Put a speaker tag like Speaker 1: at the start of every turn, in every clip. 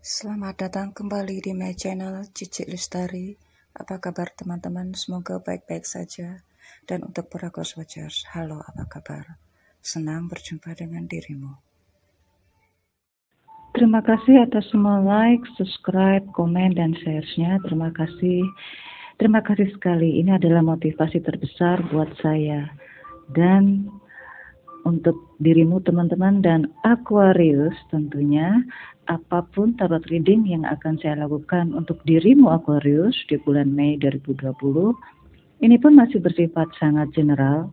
Speaker 1: Selamat datang kembali di my channel Cici Lestari. Apa kabar teman-teman? Semoga baik-baik saja. Dan untuk para Ghost Watchers, halo, apa kabar? Senang berjumpa dengan dirimu. Terima kasih atas semua like, subscribe, komen, dan share-nya. Terima kasih. Terima kasih sekali. Ini adalah motivasi terbesar buat saya. Dan untuk dirimu teman-teman dan Aquarius tentunya, apapun tarot reading yang akan saya lakukan untuk dirimu Aquarius di bulan Mei 2020, ini pun masih bersifat sangat general.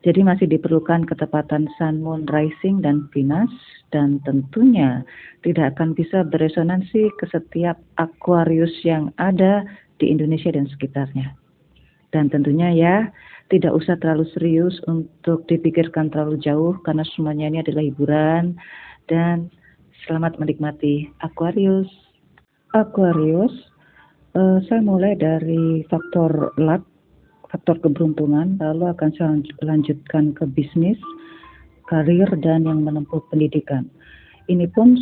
Speaker 1: Jadi masih diperlukan ketepatan Sun, Moon, Rising, dan Venus, dan tentunya tidak akan bisa beresonansi ke setiap Aquarius yang ada di Indonesia dan sekitarnya. Dan tentunya ya, tidak usah terlalu serius untuk dipikirkan terlalu jauh karena semuanya ini adalah hiburan. Dan selamat menikmati Aquarius. Aquarius, saya mulai dari faktor luck, faktor keberuntungan, lalu akan saya lanjutkan ke bisnis, karir, dan yang menempuh pendidikan. Ini pun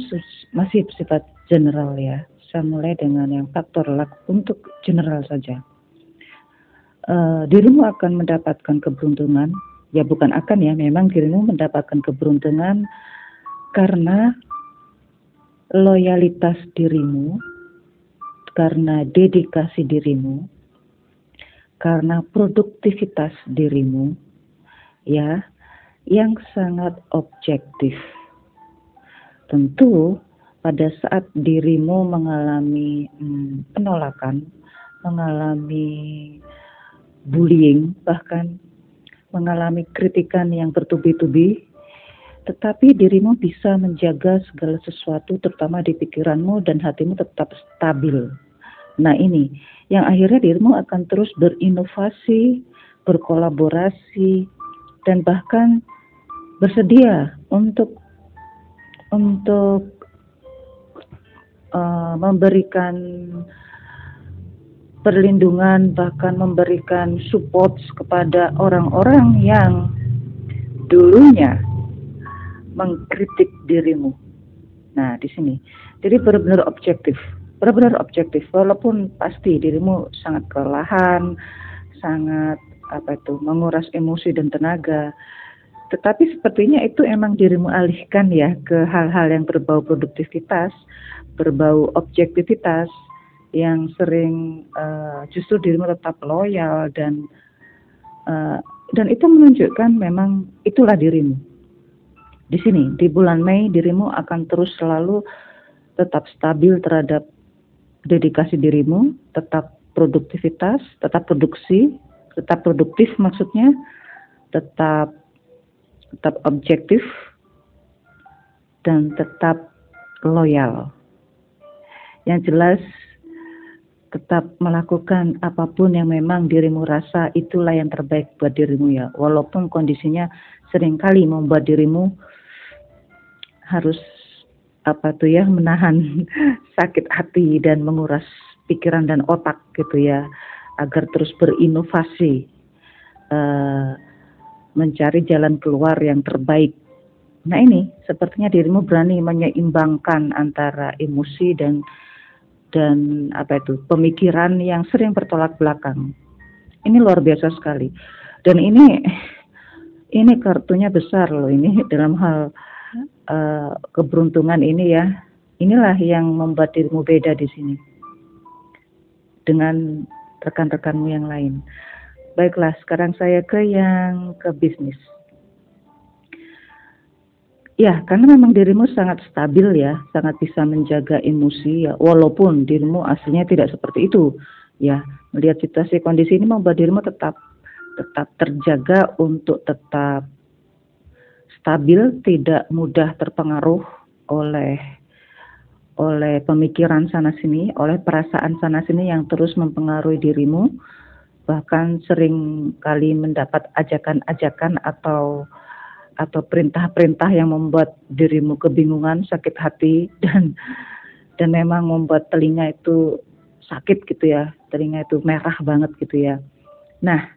Speaker 1: masih bersifat general ya. Saya mulai dengan yang faktor luck untuk general saja. Dirimu akan mendapatkan keberuntungan, ya bukan akan ya, memang dirimu mendapatkan keberuntungan karena loyalitas dirimu, karena dedikasi dirimu, karena produktivitas dirimu, ya, yang sangat objektif. Tentu pada saat dirimu mengalami penolakan, mengalami bullying, bahkan mengalami kritikan yang bertubi-tubi, tetapi dirimu bisa menjaga segala sesuatu terutama di pikiranmu dan hatimu tetap stabil. Nah ini, yang akhirnya dirimu akan terus berinovasi, berkolaborasi, dan bahkan bersedia untuk memberikan perlindungan, bahkan memberikan support kepada orang-orang yang dulunya mengkritik dirimu. Nah, di sini. Jadi benar-benar objektif. Walaupun pasti dirimu sangat kelelahan, sangat menguras emosi dan tenaga. Tetapi sepertinya itu emang dirimu alihkan ya ke hal-hal yang berbau produktivitas, berbau objektivitas, yang sering justru dirimu tetap loyal dan itu menunjukkan memang itulah dirimu. Di sini di bulan Mei dirimu akan terus selalu tetap stabil terhadap dedikasi dirimu, tetap produktivitas, tetap produksi, tetap produktif maksudnya, tetap objektif dan tetap loyal. Yang jelas tetap melakukan apapun yang memang dirimu rasa itulah yang terbaik buat dirimu ya. Walaupun kondisinya seringkali membuat dirimu harus menahan sakit hati dan menguras pikiran dan otak gitu ya, agar terus berinovasi, mencari jalan keluar yang terbaik. Nah ini sepertinya dirimu berani menyeimbangkan antara emosi dan pemikiran yang sering bertolak belakang. Ini luar biasa sekali. Dan ini kartunya besar loh ini dalam hal keberuntungan ini ya. Inilah yang membuat dirimu beda di sini dengan rekan-rekanmu yang lain. Baiklah, sekarang saya ke bisnis. Ya, karena memang dirimu sangat stabil ya, sangat bisa menjaga emosi ya, walaupun dirimu aslinya tidak seperti itu. Ya, melihat situasi kondisi ini membuat dirimu tetap terjaga untuk tetap stabil, tidak mudah terpengaruh oleh pemikiran sana sini, oleh perasaan sana sini yang terus mempengaruhi dirimu, bahkan sering kali mendapat ajakan-ajakan atau perintah-perintah yang membuat dirimu kebingungan, sakit hati, dan memang membuat telinga itu sakit gitu ya, telinga itu merah banget gitu ya. Nah,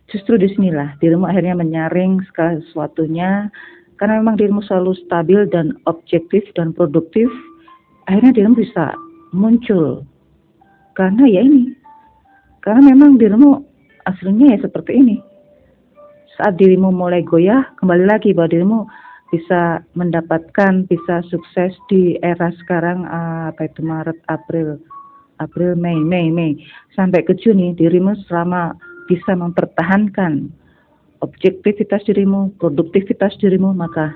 Speaker 1: justru disinilah dirimu akhirnya menyaring segala sesuatunya, karena memang dirimu selalu stabil dan objektif dan produktif, akhirnya dirimu bisa muncul. Karena ya ini, karena memang dirimu aslinya ya seperti ini. Saat dirimu mulai goyah, kembali lagi bahwa dirimu bisa mendapatkan, bisa sukses di era sekarang, apa itu, Maret, April, Mei, sampai ke Juni, dirimu selama bisa mempertahankan objektivitas dirimu, produktivitas dirimu, maka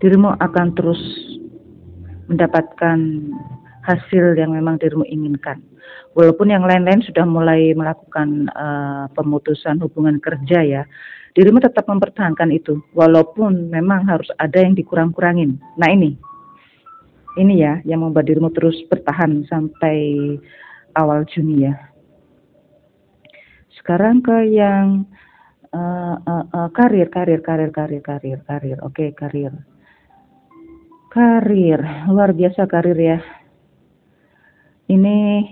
Speaker 1: dirimu akan terus mendapatkan hasil yang memang dirimu inginkan. Walaupun yang lain-lain sudah mulai melakukan pemutusan hubungan kerja ya, dirimu tetap mempertahankan itu, walaupun memang harus ada yang dikurang-kurangin. Nah ini ya yang membuat dirimu terus bertahan sampai awal Juni ya. Sekarang ke yang karir. Oke, karir luar biasa karir ya. Ini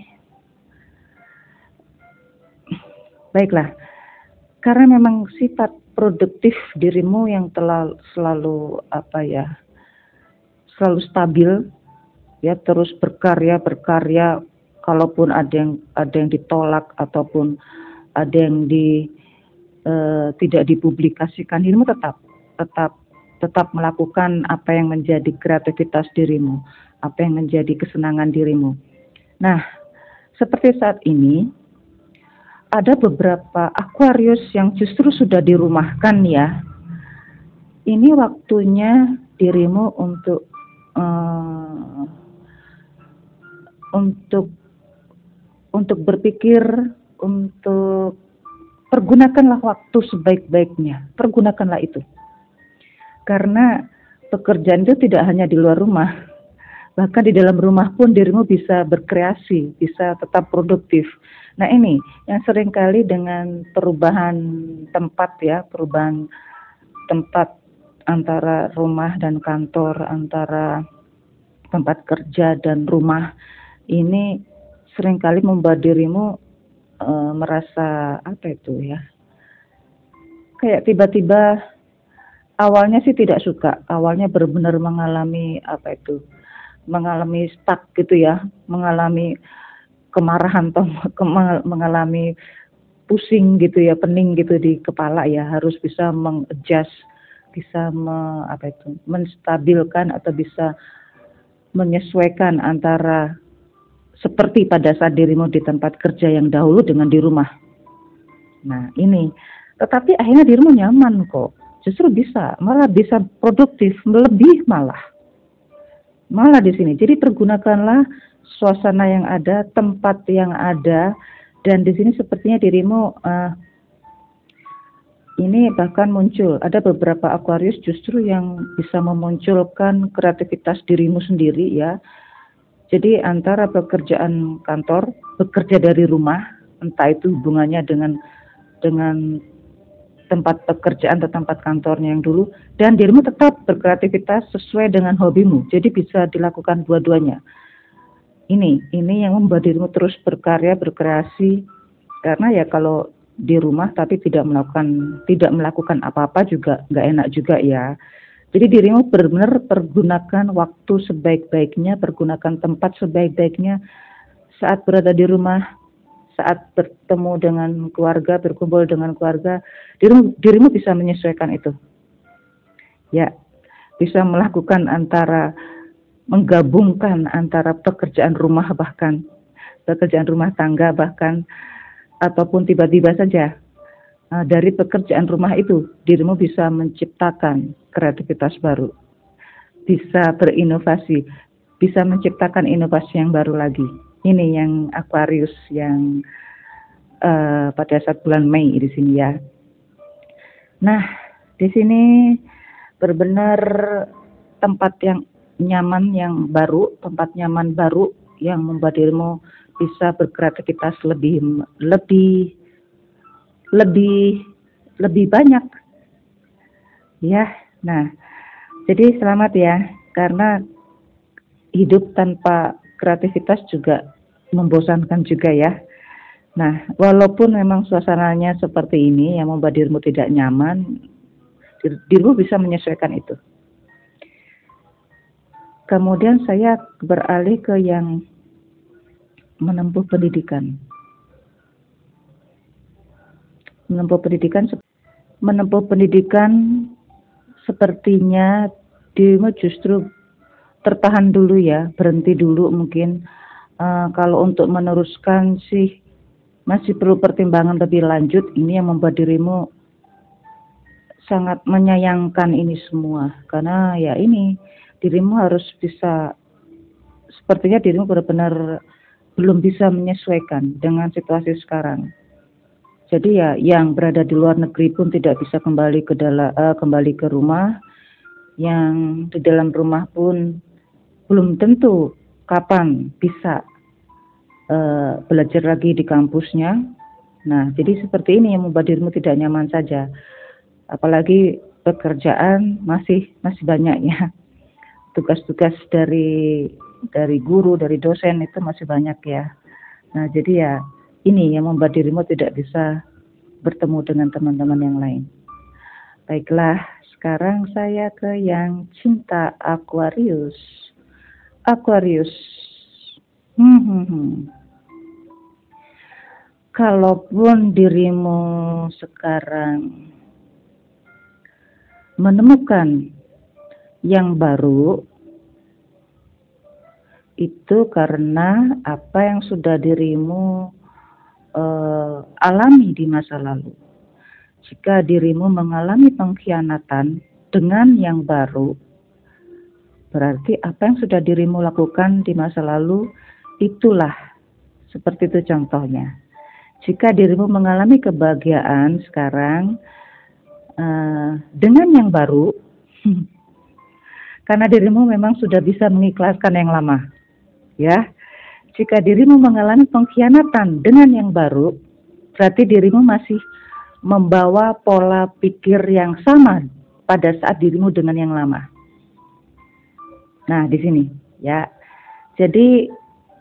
Speaker 1: baiklah, karena memang sifat produktif dirimu yang selalu selalu stabil ya, terus berkarya, kalaupun ada yang ditolak ataupun ada yang tidak dipublikasikan, dirimu tetap melakukan apa yang menjadi kreativitas dirimu, apa yang menjadi kesenangan dirimu. Nah, seperti saat ini ada beberapa Aquarius yang justru sudah dirumahkan ya. Ini waktunya dirimu untuk berpikir, untuk pergunakanlah waktu sebaik-baiknya. Pergunakanlah itu. Karena pekerjaan itu tidak hanya di luar rumah. Bahkan di dalam rumah pun dirimu bisa berkreasi, bisa tetap produktif. Nah ini yang seringkali dengan perubahan tempat ya, perubahan tempat antara rumah dan kantor, antara tempat kerja dan rumah, ini seringkali membuat dirimu merasa kayak tiba-tiba awalnya sih tidak suka, awalnya benar-benar mengalami mengalami stuck gitu ya, mengalami kemarahan atau mengalami pusing gitu ya, pening gitu di kepala ya, harus bisa mengadjust, bisa menstabilkan atau bisa menyesuaikan antara seperti pada saat dirimu di tempat kerja yang dahulu dengan di rumah. Nah ini, tetapi akhirnya dirimu nyaman kok, justru malah bisa produktif, lebih malah di sini. Jadi pergunakanlah suasana yang ada, tempat yang ada, dan di sini sepertinya dirimu ini bahkan muncul. Ada beberapa Aquarius justru yang bisa memunculkan kreativitas dirimu sendiri ya. Jadi antara pekerjaan kantor, bekerja dari rumah, entah itu hubungannya dengan tempat pekerjaan atau tempat kantornya yang dulu, dan dirimu tetap berkreativitas sesuai dengan hobimu. Jadi bisa dilakukan dua-duanya. Ini yang membuat dirimu terus berkarya, berkreasi. Karena ya kalau di rumah tapi tidak melakukan apa-apa juga nggak enak juga ya. Jadi dirimu benar-benar pergunakan waktu sebaik-baiknya, pergunakan tempat sebaik-baiknya saat berada di rumah, saat bertemu dengan keluarga, berkumpul dengan keluarga, dirimu bisa menyesuaikan itu. Ya, bisa menggabungkan antara pekerjaan rumah pekerjaan rumah tangga bahkan, ataupun tiba-tiba saja dari pekerjaan rumah itu dirimu bisa menciptakan kreativitas baru, bisa berinovasi, bisa menciptakan inovasi yang baru lagi. Ini yang Aquarius yang pada saat bulan Mei di sini ya. Nah, di sini benar-benar tempat yang nyaman, tempat nyaman baru yang membuat dirimu bisa berkreativitas lebih banyak. Ya, nah, jadi selamat ya, karena hidup tanpa kreativitas juga membosankan juga ya. Nah, walaupun memang suasananya seperti ini yang membuat dirimu tidak nyaman, dirimu bisa menyesuaikan itu. Kemudian saya beralih ke yang menempuh pendidikan. Menempuh pendidikan sepertinya dirimu justru tertahan dulu ya, berhenti dulu mungkin. Kalau untuk meneruskan sih masih perlu pertimbangan lebih lanjut. Ini yang membuat dirimu sangat menyayangkan ini semua, karena ya ini dirimu harus bisa, sepertinya dirimu benar-benar belum bisa menyesuaikan dengan situasi sekarang. Jadi ya yang berada di luar negeri pun tidak bisa kembali ke rumah, yang di dalam rumah pun belum tentu kapan bisa belajar lagi di kampusnya. Nah, jadi seperti ini yang membuat dirimu tidak nyaman saja. Apalagi pekerjaan masih banyak ya. Tugas-tugas dari guru, dari dosen itu masih banyak ya. Nah, jadi ya ini yang membuat dirimu tidak bisa bertemu dengan teman-teman yang lain. Baiklah, sekarang saya ke yang cinta Aquarius. Aquarius. Kalaupun dirimu sekarang menemukan yang baru, itu karena apa yang sudah dirimu alami di masa lalu. Jika dirimu mengalami pengkhianatan dengan yang baru, berarti apa yang sudah dirimu lakukan di masa lalu itulah, seperti itu contohnya. Jika dirimu mengalami kebahagiaan sekarang dengan yang baru, karena dirimu memang sudah bisa mengikhlaskan yang lama, ya. Jika dirimu mengalami pengkhianatan dengan yang baru, berarti dirimu masih membawa pola pikir yang sama pada saat dirimu dengan yang lama. Nah, di sini, ya. Jadi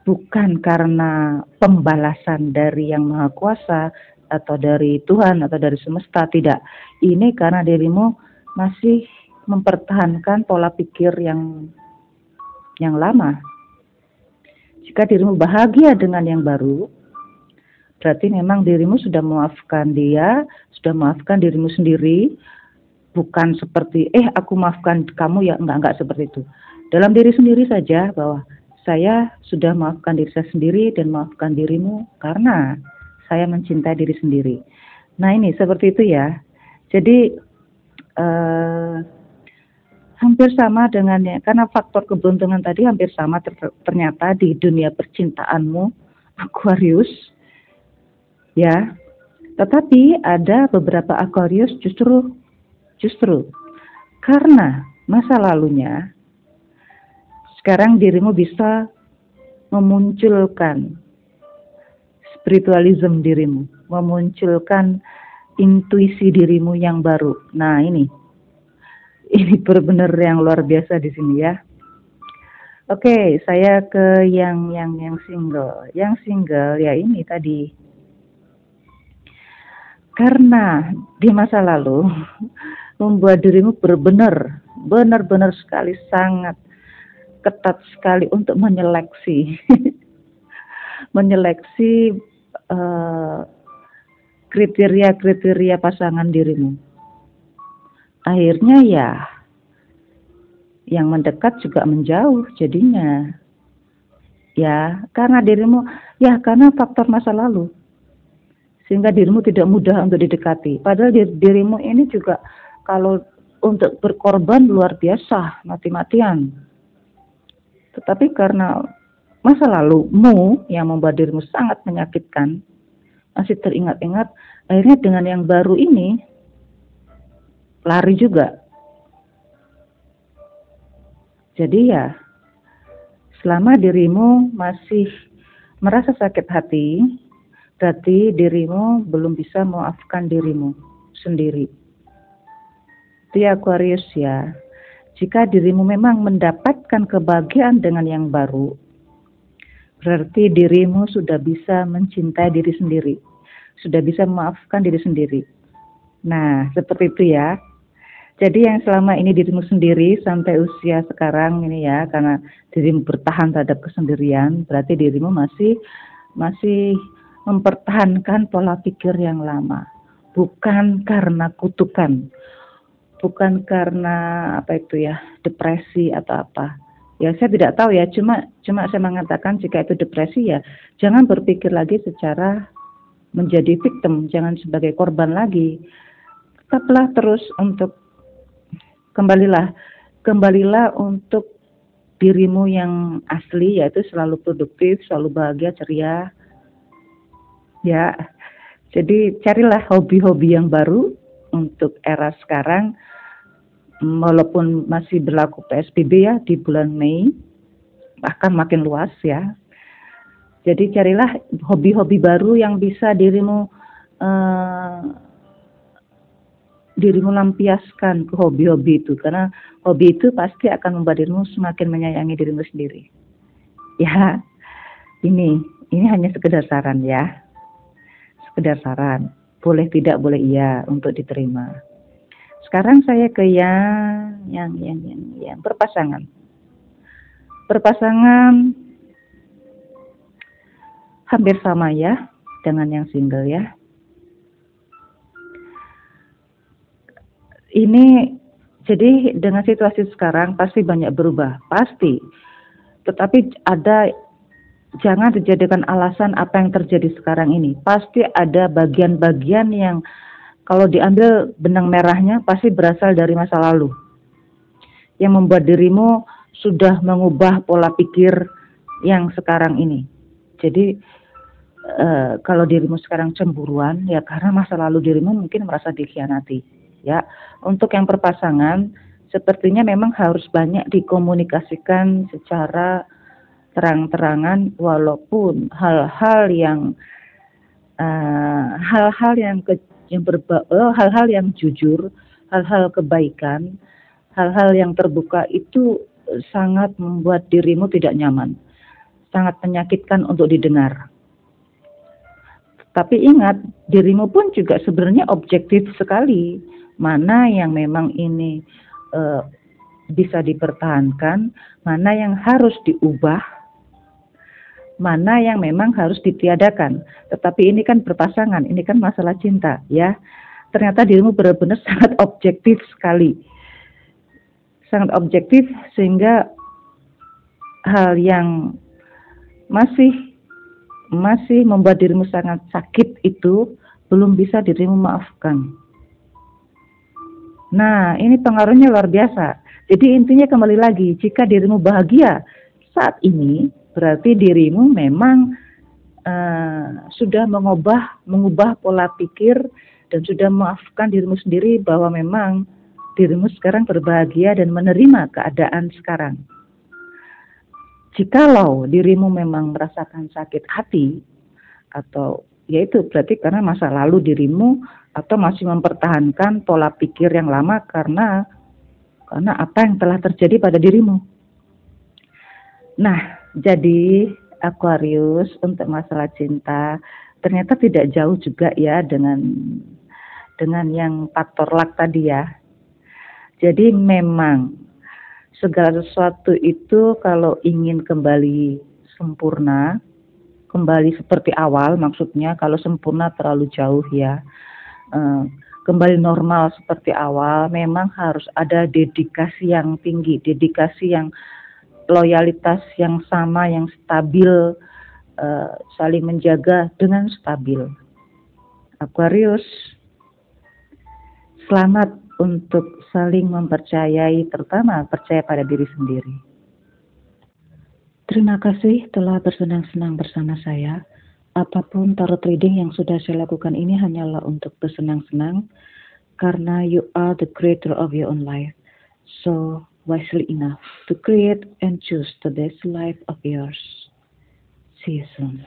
Speaker 1: bukan karena pembalasan dari Yang Maha Kuasa atau dari Tuhan atau dari semesta, tidak. Ini karena dirimu masih mempertahankan pola pikir yang lama. Jika dirimu bahagia dengan yang baru, berarti memang dirimu sudah memaafkan dia, sudah memaafkan dirimu sendiri. Bukan seperti aku maafkan kamu ya, enggak seperti itu. Dalam diri sendiri saja bahwa saya sudah maafkan diri saya sendiri dan maafkan dirimu karena saya mencintai diri sendiri. Nah, ini seperti itu ya. Jadi hampir sama dengannya, karena faktor keberuntungan tadi hampir sama ternyata di dunia percintaanmu, Aquarius. Ya. Tetapi ada beberapa Aquarius justru karena masa lalunya, sekarang dirimu bisa memunculkan spiritualisme dirimu, memunculkan intuisi dirimu yang baru. Nah, ini benar-benar yang luar biasa di sini ya. Oke, saya ke yang single. Yang single ya ini tadi. Karena di masa lalu membuat dirimu benar-benar sekali sangat ketat sekali untuk menyeleksi kriteria pasangan dirimu. Akhirnya ya yang mendekat juga menjauh jadinya. Ya, karena dirimu, ya karena faktor masa lalu. Sehingga dirimu tidak mudah untuk didekati. Padahal dirimu ini juga kalau untuk berkorban luar biasa, mati-matian. Tetapi karena masa lalumu yang membuat dirimu sangat menyakitkan, masih teringat-ingat, akhirnya dengan yang baru ini lari juga. Jadi ya, selama dirimu masih merasa sakit hati, berarti dirimu belum bisa memaafkan dirimu sendiri. Itu ya Aquarius ya. Jika dirimu memang mendapatkan kebahagiaan dengan yang baru, berarti dirimu sudah bisa mencintai diri sendiri, sudah bisa memaafkan diri sendiri. Nah, seperti itu ya. Jadi yang selama ini dirimu sendiri sampai usia sekarang ini ya, karena dirimu bertahan terhadap kesendirian, berarti dirimu masih masih mempertahankan pola pikir yang lama. Bukan karena kutukan, bukan karena apa itu ya, depresi atau apa. Ya saya tidak tahu ya, cuma cuma saya mengatakan jika itu depresi ya, jangan berpikir lagi secara menjadi victim, jangan sebagai korban lagi. Tetaplah terus untuk kembalilah kembalilah untuk dirimu yang asli, yaitu selalu produktif, selalu bahagia, ceria, ya. Jadi carilah hobi-hobi yang baru untuk era sekarang, walaupun masih berlaku PSBB ya di bulan Mei, bahkan makin luas ya. Jadi carilah hobi-hobi baru yang bisa eh, dirimu lampiaskan ke hobi-hobi itu, karena hobi itu pasti akan membuat dirimu semakin menyayangi dirimu sendiri. Ya, ini hanya sekedar saran ya, sekedar saran. Boleh tidak, boleh iya untuk diterima. Sekarang saya ke yang berpasangan. Berpasangan hampir sama ya dengan yang single ya. Ini jadi dengan situasi sekarang pasti banyak berubah, pasti. Tetapi jangan dijadikan alasan apa yang terjadi sekarang ini. Pasti ada bagian-bagian yang kalau diambil benang merahnya pasti berasal dari masa lalu. Yang membuat dirimu sudah mengubah pola pikir yang sekarang ini. Jadi kalau dirimu sekarang cemburuan ya karena masa lalu dirimu mungkin merasa dikhianati. Ya, untuk yang berpasangan sepertinya memang harus banyak dikomunikasikan secara terang-terangan, walaupun hal-hal yang hal-hal yang jujur, hal-hal kebaikan, hal-hal yang terbuka itu sangat membuat dirimu tidak nyaman, sangat menyakitkan untuk didengar. Tapi ingat, dirimu pun juga sebenarnya objektif sekali. Mana yang memang ini bisa dipertahankan, mana yang harus diubah, mana yang memang harus ditiadakan. Tetapi ini kan berpasangan, ini kan masalah cinta ya. Ternyata dirimu benar-benar sangat objektif sekali. Sangat objektif sehingga hal yang masih membuat dirimu sangat sakit itu belum bisa dirimu maafkan. Nah, ini pengaruhnya luar biasa. Jadi intinya kembali lagi, jika dirimu bahagia saat ini, berarti dirimu memang sudah mengubah pola pikir dan sudah memaafkan dirimu sendiri bahwa memang dirimu sekarang berbahagia dan menerima keadaan sekarang. Jikalau dirimu memang merasakan sakit hati atau yaitu berarti karena masa lalu dirimu atau masih mempertahankan pola pikir yang lama karena apa yang telah terjadi pada dirimu. Nah, jadi Aquarius untuk masalah cinta ternyata tidak jauh juga ya dengan yang faktor luck tadi ya. Jadi memang segala sesuatu itu kalau ingin kembali sempurna, kembali seperti awal, maksudnya kalau sempurna terlalu jauh ya, kembali normal seperti awal, memang harus ada dedikasi yang tinggi, dedikasi yang loyalitas yang sama, yang stabil, saling menjaga dengan stabil. Aquarius, selamat untuk saling mempercayai, terutama percaya pada diri sendiri. Terima kasih telah bersenang-senang bersama saya. Apapun tarot reading yang sudah saya lakukan ini hanyalah untuk bersenang-senang, karena you are the creator of your own life. So, wisely enough to create and choose the best life of yours. See you soon.